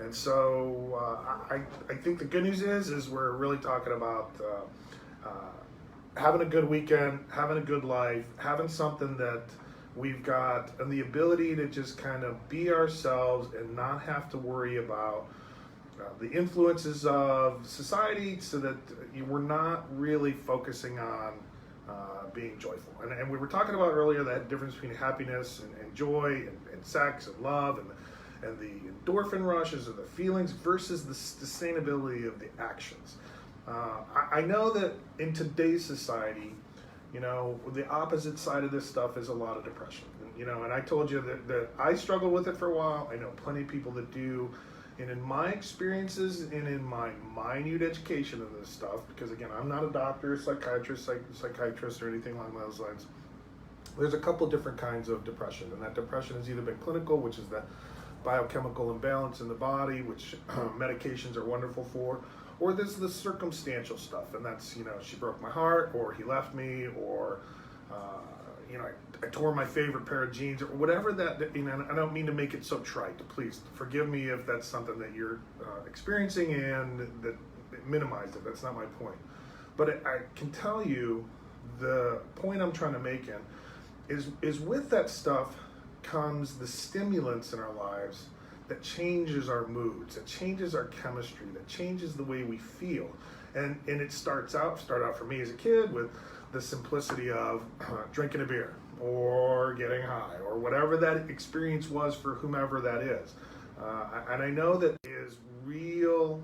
And so I think the good news is we're really talking about having a good weekend, having a good life, having something that we've got, and the ability to just kind of be ourselves and not have to worry about the influences of society, so that we're not really focusing on being joyful. And we were talking about earlier that difference between happiness and joy and sex and love and the endorphin rushes and the feelings versus the sustainability of the actions. I know that in today's society, the opposite side of this stuff is a lot of depression. And I told you that I struggled with it for a while. I know plenty of people that do. And in my experiences and in my minute education of this stuff, because again, I'm not a doctor, psychiatrist or anything along those lines, there's a couple different kinds of depression. And that depression has either been clinical, which is that biochemical imbalance in the body, which medications are wonderful for, or there's the circumstantial stuff, and that's, she broke my heart, or he left me, or I tore my favorite pair of jeans, or whatever that, I don't mean to make it so trite. Please forgive me if that's something that you're experiencing, and that minimize it. That's not my point. But I can tell you the point I'm trying to make is with that stuff comes the stimulants in our lives that changes our moods, that changes our chemistry, that changes the way we feel. And it started out for me as a kid with the simplicity of drinking a beer or getting high or whatever that experience was for whomever that is. And I know that is real,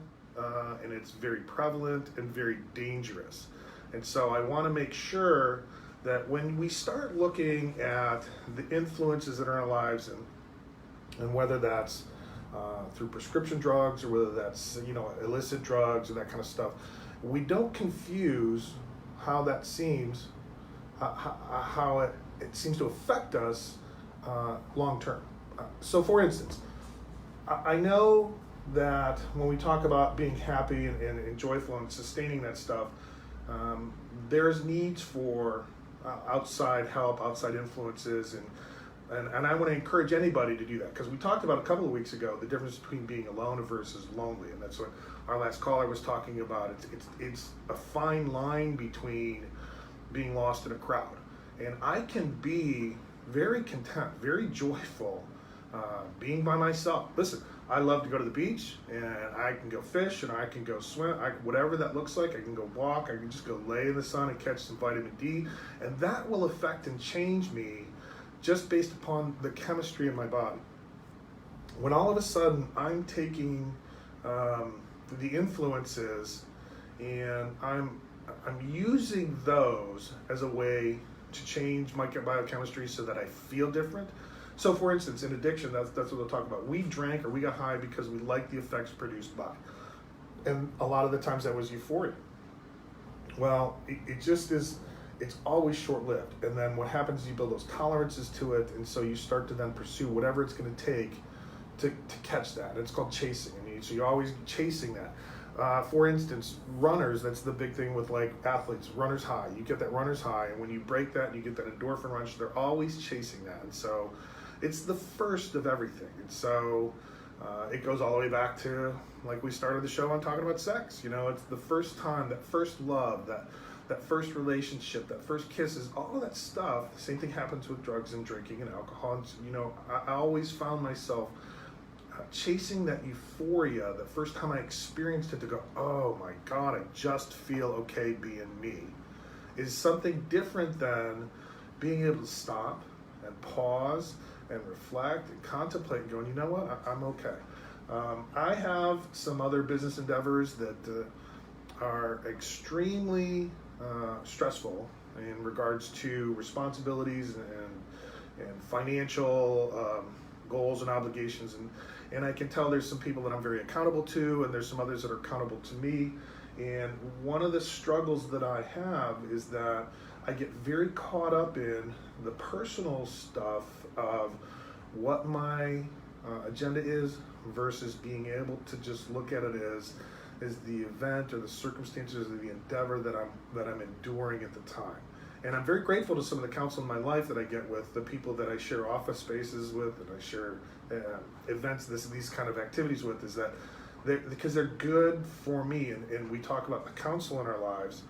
and it's very prevalent and very dangerous. And so I want to make sure that when we start looking at the influences in our lives, and whether that's through prescription drugs or whether that's illicit drugs or that kind of stuff, we don't confuse how that seems, how it seems to affect us long term. So for instance, I know that when we talk about being happy and joyful and sustaining that stuff, there's needs for outside help, outside influences, and I want to encourage anybody to do that, because we talked about a couple of weeks ago the difference between being alone versus lonely, and that's what our last caller was talking about. It's a fine line between being lost in a crowd, and I can be very content, very joyful being by myself. Listen, I love to go to the beach, and I can go fish, and I can go swim, whatever that looks like. I can go walk, I can just go lay in the sun and catch some vitamin D, and that will affect and change me just based upon the chemistry in my body. When all of a sudden I'm taking the influences and I'm using those as a way to change my biochemistry so that I feel different. So for instance, in addiction, that's what they'll talk about. We drank or we got high because we liked the effects produced by. And a lot of the times that was euphoria. Well, it just is, it's always short-lived. And then what happens is you build those tolerances to it, and so you start to then pursue whatever it's going to take to catch that. It's called chasing. So you're always chasing that. For instance, runners, that's the big thing with like athletes, runner's high. You get that runner's high, and when you break that, you get that endorphin rush. They're always chasing that. And so it's the first of everything. And so it goes all the way back to, like we started the show on talking about sex. It's the first time, that first love, that first relationship, that first kisses, all of that stuff. The same thing happens with drugs and drinking and alcohol. And, I always found myself chasing that euphoria the first time I experienced it, to go, oh my God, I just feel okay being me, is something different than being able to stop and pause and reflect and contemplate and going, you know what, I'm okay. I have some other business endeavors that are extremely stressful in regards to responsibilities and financial goals and obligations, and I can tell there's some people that I'm very accountable to, and there's some others that are accountable to me. And one of the struggles that I have is that I get very caught up in the personal stuff of what my agenda is versus being able to just look at it as the event or the circumstances or the endeavor that I'm enduring at the time. And I'm very grateful to some of the counsel in my life that I get with the people that I share office spaces with, and I share events, these kind of activities with, is that because they're good for me, and we talk about the counsel in our lives,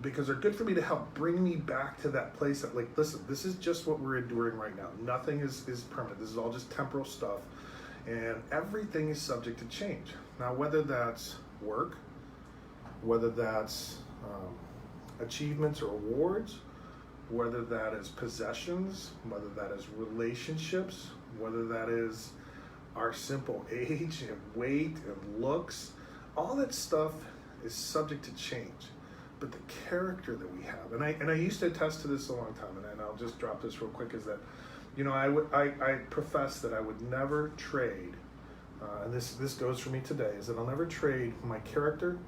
because they're good for me to help bring me back to that place that, like, listen, this is just what we're enduring right now. Nothing is permanent. This is all just temporal stuff, and everything is subject to change. Now, whether that's work, whether that's achievements or awards, whether that is possessions, whether that is relationships, whether that is our simple age and weight and looks, all that stuff is subject to change. But the character that we have, and I used to attest to this a long time, and I'll just drop this real quick, is that, you know, I profess that I would never trade, and this goes for me today, is that I'll never trade my character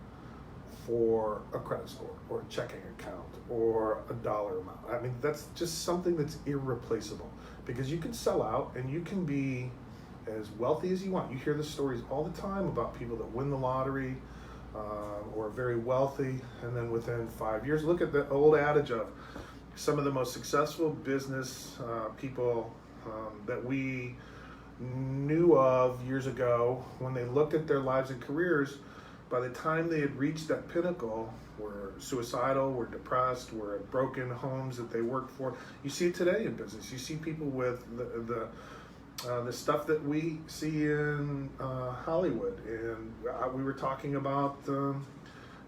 for a credit score or a checking account or a dollar amount. I mean, that's just something that's irreplaceable, because you can sell out and you can be as wealthy as you want. You hear the stories all the time about people that win the lottery or are very wealthy, and then within 5 years, look at the old adage of some of the most successful business people that we knew of years ago, when they looked at their lives and careers, by the time they had reached that pinnacle, were suicidal, were depressed, were at broken homes that they worked for. You see it today in business. You see people with the stuff that we see in Hollywood. And we were talking about,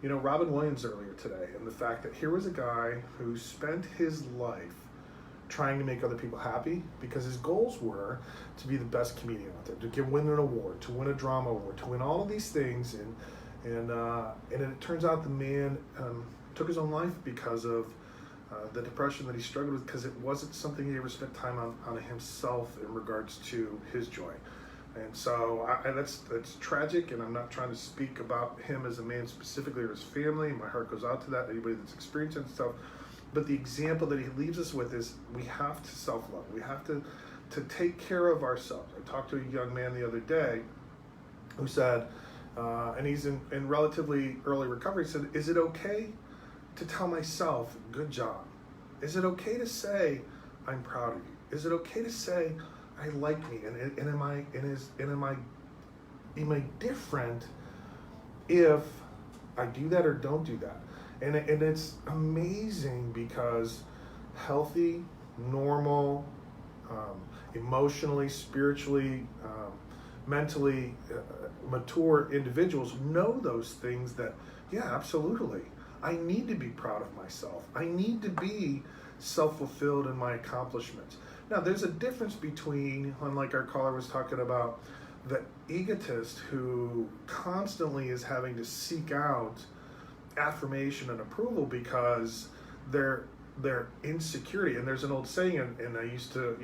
Robin Williams earlier today, and the fact that here was a guy who spent his life trying to make other people happy, because his goals were to be the best comedian out there, to win an award, to win a drama award, to win all of these things. And it turns out the man took his own life because of the depression that he struggled with, because it wasn't something he ever spent time on himself in regards to his joy. And so that's tragic, and I'm not trying to speak about him as a man specifically or his family. My heart goes out to that, anybody that's experienced that stuff. But the example that he leaves us with is we have to self-love. We have to take care of ourselves. I talked to a young man the other day who said, and he's in relatively early recovery, he said, is it okay to tell myself, good job? Is it okay to say, I'm proud of you? Is it okay to say, I like me? And am I different if I do that or don't do that? And it's amazing, because healthy, normal, emotionally, spiritually, mentally mature individuals know those things, that, yeah, absolutely, I need to be proud of myself. I need to be self-fulfilled in my accomplishments. Now, there's a difference between, unlike our caller was talking about, the egotist who constantly is having to seek out affirmation and approval because their insecurity. And there's an old saying, and I used to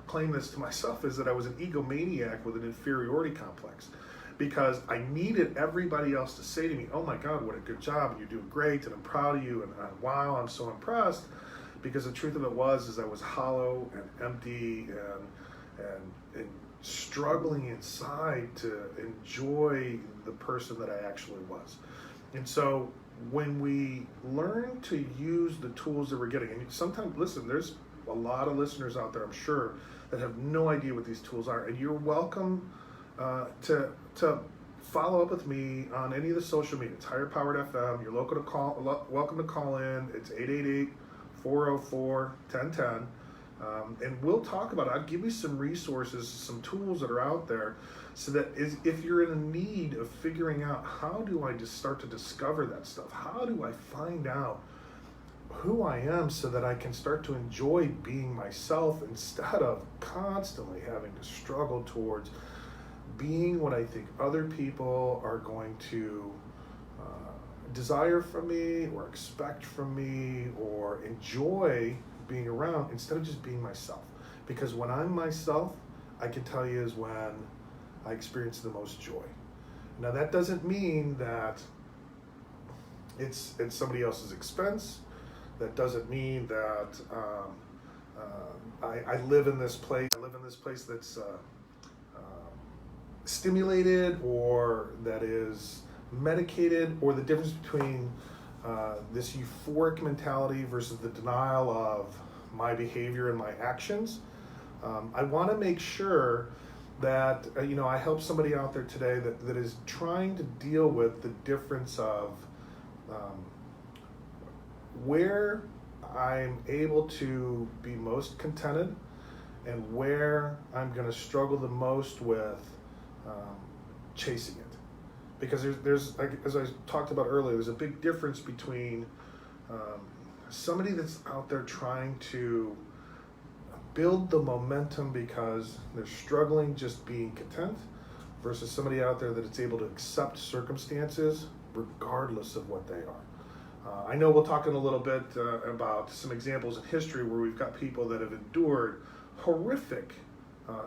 claim this to myself, is that I was an egomaniac with an inferiority complex, because I needed everybody else to say to me, oh my God, what a good job, and you're doing great, and I'm proud of you, and wow, I'm so impressed. Because the truth of it was I was hollow and empty and struggling inside to enjoy the person that I actually was. And so when we learn to use the tools that we're getting, and sometimes, listen, there's a lot of listeners out there, I'm sure, that have no idea what these tools are, and you're welcome to follow up with me on any of the social media. It's Higher Powered FM. You're welcome to call in. It's 888-404-1010. And we'll talk about it. I'll give you some resources, some tools that are out there, so that if you're in a need of figuring out, how do I just start to discover that stuff? How do I find out who I am so that I can start to enjoy being myself, instead of constantly having to struggle towards being what I think other people are going to desire from me, or expect from me, or enjoy being around, instead of just being myself. Because when I'm myself, I can tell you, is when I experience the most joy. Now, that doesn't mean that it's at somebody else's expense. That doesn't mean that I live in this place. I live in this place that's stimulated, or that is medicated, or the difference between this euphoric mentality versus the denial of my behavior and my actions. I want to make sure that I help somebody out there today that is trying to deal with the difference of where I'm able to be most contented and where I'm going to struggle the most with chasing it. Because there's, as I talked about earlier, there's a big difference between somebody that's out there trying to build the momentum because they're struggling just being content versus somebody out there that it's able to accept circumstances regardless of what they are. I know we'll talk in a little bit about some examples in history where we've got people that have endured horrific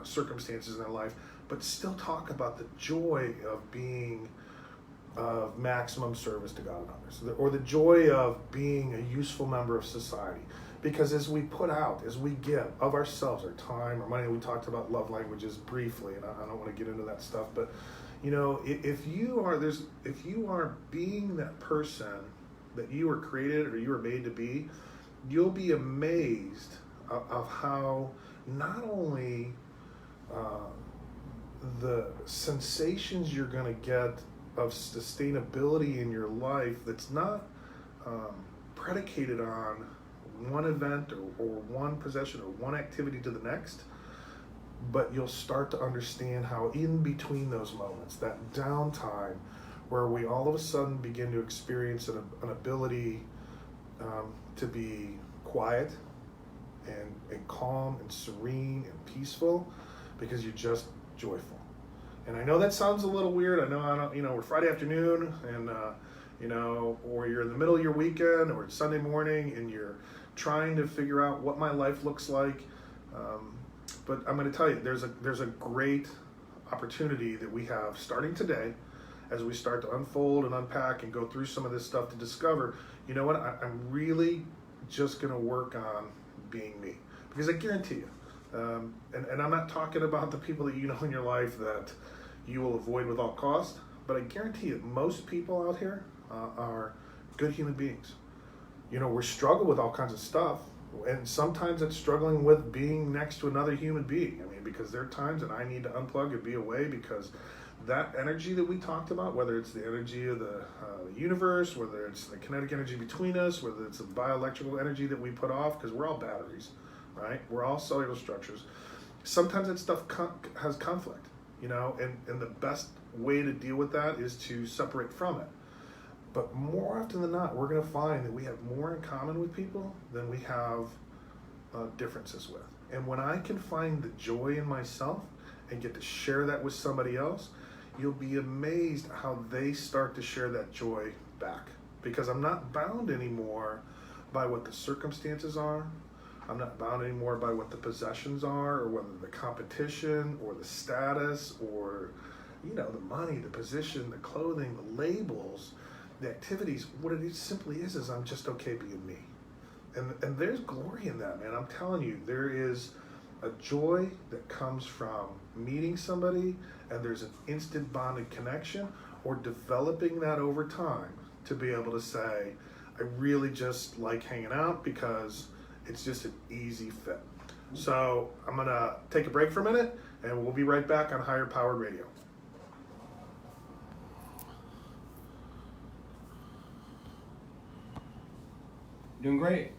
circumstances in their life, but still talk about the joy of being of maximum service to God and others, or the joy of being a useful member of society. Because as we put out, as we give of ourselves, our time, our money, we talked about love languages briefly, and I don't want to get into that stuff, but if you are being that person that you were created or you were made to be, you'll be amazed of how not only the sensations you're going to get of sustainability in your life that's not predicated on one event or one possession or one activity to the next, but you'll start to understand how in between those moments, that downtime where we all of a sudden begin to experience an ability to be quiet and calm and serene and peaceful because you're just joyful. And I know that sounds a little weird. I know we're Friday afternoon and or you're in the middle of your weekend or it's Sunday morning and you're trying to figure out what my life looks like. But I'm going to tell you, there's a great opportunity that we have starting today as we start to unfold and unpack and go through some of this stuff to discover, you know what, I'm really just going to work on being me. Because I guarantee you, and I'm not talking about the people that you know in your life that you will avoid with all cost, but I guarantee you most people out here are good human beings. We struggle with all kinds of stuff, and sometimes it's struggling with being next to another human being. I mean, because there are times that I need to unplug and be away because that energy that we talked about, whether it's the energy of the universe, whether it's the kinetic energy between us, whether it's the bioelectrical energy that we put off, because we're all batteries, right? We're all cellular structures. Sometimes that stuff has conflict, and the best way to deal with that is to separate from it. But more often than not, we're going to find that we have more in common with people than we have differences with. And when I can find the joy in myself and get to share that with somebody else, you'll be amazed how they start to share that joy back. Because I'm not bound anymore by what the circumstances are. I'm not bound anymore by what the possessions are, or whether the competition or the status or the money, the position, the clothing, the labels, the activities. What it simply is I'm just okay being me. And there's glory in that, man. I'm telling you, there is a joy that comes from meeting somebody, and there's an instant bonded connection, or developing that over time to be able to say, I really just like hanging out because it's just an easy fit. So I'm going to take a break for a minute, and we'll be right back on Higher Powered Radio. Doing great.